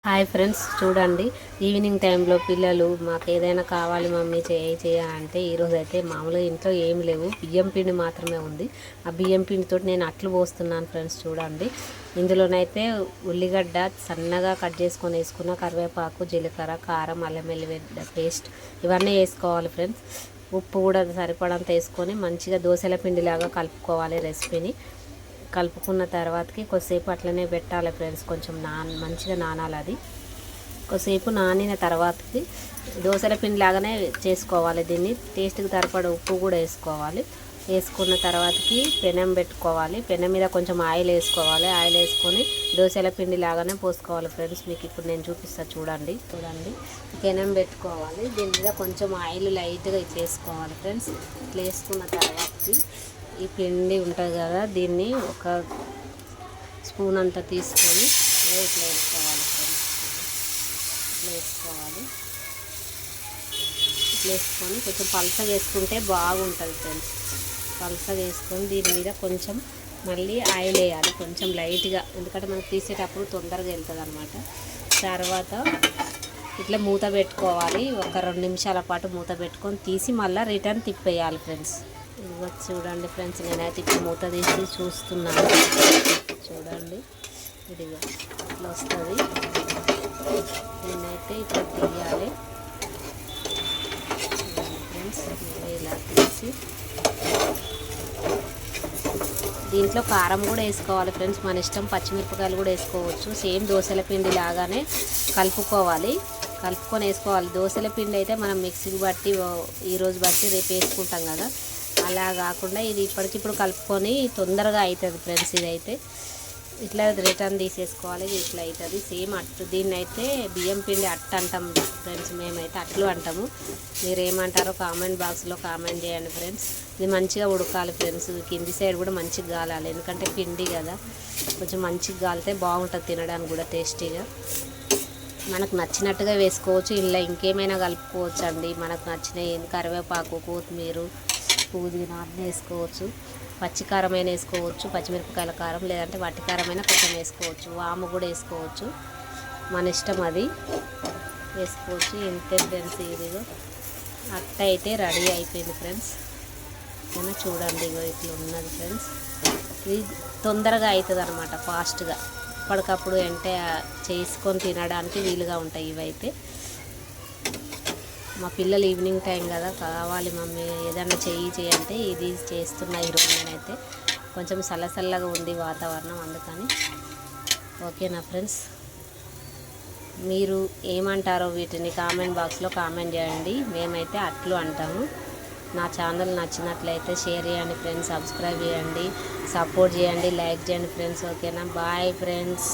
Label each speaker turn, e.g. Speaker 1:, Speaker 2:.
Speaker 1: Hi friends, చూడండి evening టైంలో పిల్లలు మాకు ఏదైనా కావాలి మమ్మీ చేయ అంటే ఈరోజు అయితే మామూలుగా ఇంట్లో ఏమి లేవు, బియ్యం పిండి మాత్రమే ఉంది. ఆ బియ్యం పిండితో నేను అట్లు పోస్తున్నాను ఫ్రెండ్స్. చూడండి, ఇందులోనైతే ఉల్లిగడ్డ సన్నగా కట్ చేసుకొని వేసుకున్న, కరివేపాకు, జీలకర్ర, కారం, అల్లం వెల్లిగడ్డ పేస్ట్ ఇవన్నీ వేసుకోవాలి ఫ్రెండ్స్. ఉప్పు కూడా సరిపడంత వేసుకొని మంచిగా దోశల పిండిలాగా కలుపుకోవాలి. రెసిపీని కలుపుకున్న తర్వాతకి కొద్దిసేపు అట్లనే పెట్టాలి ఫ్రెండ్స్. కొంచెం మంచిగా నానాలి. అది కొద్దిసేపు నానిన తర్వాతకి దోశల పిండి లాగానే చేసుకోవాలి. దీన్ని టేస్ట్కి సరిపడ ఉప్పు కూడా వేసుకోవాలి. వేసుకున్న తర్వాతకి పెనం పెట్టుకోవాలి. పెనం మీద కొంచెం ఆయిల్ వేసుకోవాలి. ఆయిల్ వేసుకొని దోశల పిండి లాగానే పోసుకోవాలి ఫ్రెండ్స్. మీకు ఇప్పుడు నేను చూపిస్తాను. చూడండి పెనం పెట్టుకోవాలి. దీని మీద కొంచెం ఆయిల్ లైట్గా వేసుకోవాలి ఫ్రెండ్స్. ఇట్లా వేసుకున్న తర్వాతకి ఈ పిండి ఉంటుంది కదా, దీన్ని ఒక స్పూన్ అంతా తీసుకొని ఇట్లా వేసుకోవాలి ఫ్రెండ్స్. ఇట్లా వేసుకొని కొంచెం పలసగా వేసుకుంటే బాగుంటుంది ఫ్రెండ్స్. పలసగా వేసుకొని దీని మీద కొంచెం మళ్ళీ ఆయిల్ వేయాలి, కొంచెం లైట్గా, ఎందుకంటే మనకు తీసేటప్పుడు తొందరగా వెళ్తుంది అన్నమాట. తర్వాత ఇట్లా మూత పెట్టుకోవాలి. ఒక 2 నిమిషాల పాటు మూత పెట్టుకొని తీసి మళ్ళీ రిటర్న్ తిప్పేయాలి ఫ్రెండ్స్. ఇదిగో చూడండి ఫ్రెండ్స్, నేనైతే ఇప్పుడు మూత తీసి చూస్తున్నాను. చూడండి, ఇదిగో ఇట్లా వస్తుంది. నేనైతే ఇట్లా తీయాలి. చూడండి ఫ్రెండ్స్, ఇలా తీసి దీంట్లో కారం కూడా వేసుకోవాలి ఫ్రెండ్స్. మన ఇష్టం, పచ్చిమిరపకాయలు కూడా వేసుకోవచ్చు. సేమ్ దోశల పిండి లాగానే కలుపుకొని వేసుకోవాలి. దోశల పిండి అయితే మనం మిక్సీకి బట్టి ఈరోజు బట్టి రేపు వేసుకుంటాం కదా, అలా కాకుండా ఇది ఇప్పటికిప్పుడు కలుపుకొని తొందరగా అవుతుంది ఫ్రెండ్స్. ఇదైతే ఇట్లా రిటర్న్ తీసేసుకోవాలి. ఇట్లా అవుతుంది సేమ్ అట్టు. దీన్ని అయితే బియ్యం పిండి అట్టు అంటాం ఫ్రెండ్స్. మేమైతే అట్లు అంటాము. మీరు ఏమంటారో కామెంట్ బాక్స్లో కామెంట్ చేయండి ఫ్రెండ్స్. ఇది మంచిగా ఉడకాలి ఫ్రెండ్స్. కింది సైడ్ కూడా మంచిగా గాలాలి, ఎందుకంటే పిండి కదా, కొంచెం మంచిగా గాలితే బాగుంటుంది తినడానికి కూడా టేస్టీగా. మనకు నచ్చినట్టుగా వేసుకోవచ్చు. ఇలా ఇంకేమైనా కలుపుకోవచ్చు అండి. మనకు నచ్చిన కరివేపాకు, కొత్తిమీర, పుదీనా అన్నీ వేసుకోవచ్చు. పచ్చికారమైన వేసుకోవచ్చు, పచ్చిమిరపకాయల కారం, లేదంటే వట్టి కారమైన కొంచెం వేసుకోవచ్చు. వాము కూడా వేసుకోవచ్చు, మన ఇష్టం, అది వేసుకోవచ్చు. ఇంతే ఫ్రెండ్స్. ఇదిగో అట్ట అయితే రెడీ అయిపోయింది ఫ్రెండ్స్. ఏమో చూడండి, ఇగో ఇట్లా ఉన్నది ఫ్రెండ్స్. ఇది తొందరగా అవుతుంది అన్నమాట, ఫాస్ట్గా. అప్పటికప్పుడు అంటే చేసుకొని తినడానికి వీలుగా ఉంటాయి ఇవైతే. మా పిల్లలు ఈవినింగ్ టైం కదా, కావాలి మమ్మీ ఏదన్నా చేయంటే ఇది చేస్తున్నా ఈరోజు నేనైతే. కొంచెం చల్లగా ఉంది వాతావరణం, అందుకని. ఓకేనా ఫ్రెండ్స్, మీరు ఏమంటారో వీటిని కామెంట్ బాక్స్లో కామెంట్ చేయండి. మేమైతే అట్లు అంటాము. నా ఛానల్ నచ్చినట్లయితే షేర్ చేయండి ఫ్రెండ్స్, సబ్స్క్రైబ్ చేయండి, సపోర్ట్ చేయండి, లైక్ చేయండి ఫ్రెండ్స్. ఓకేనా, బాయ్ ఫ్రెండ్స్.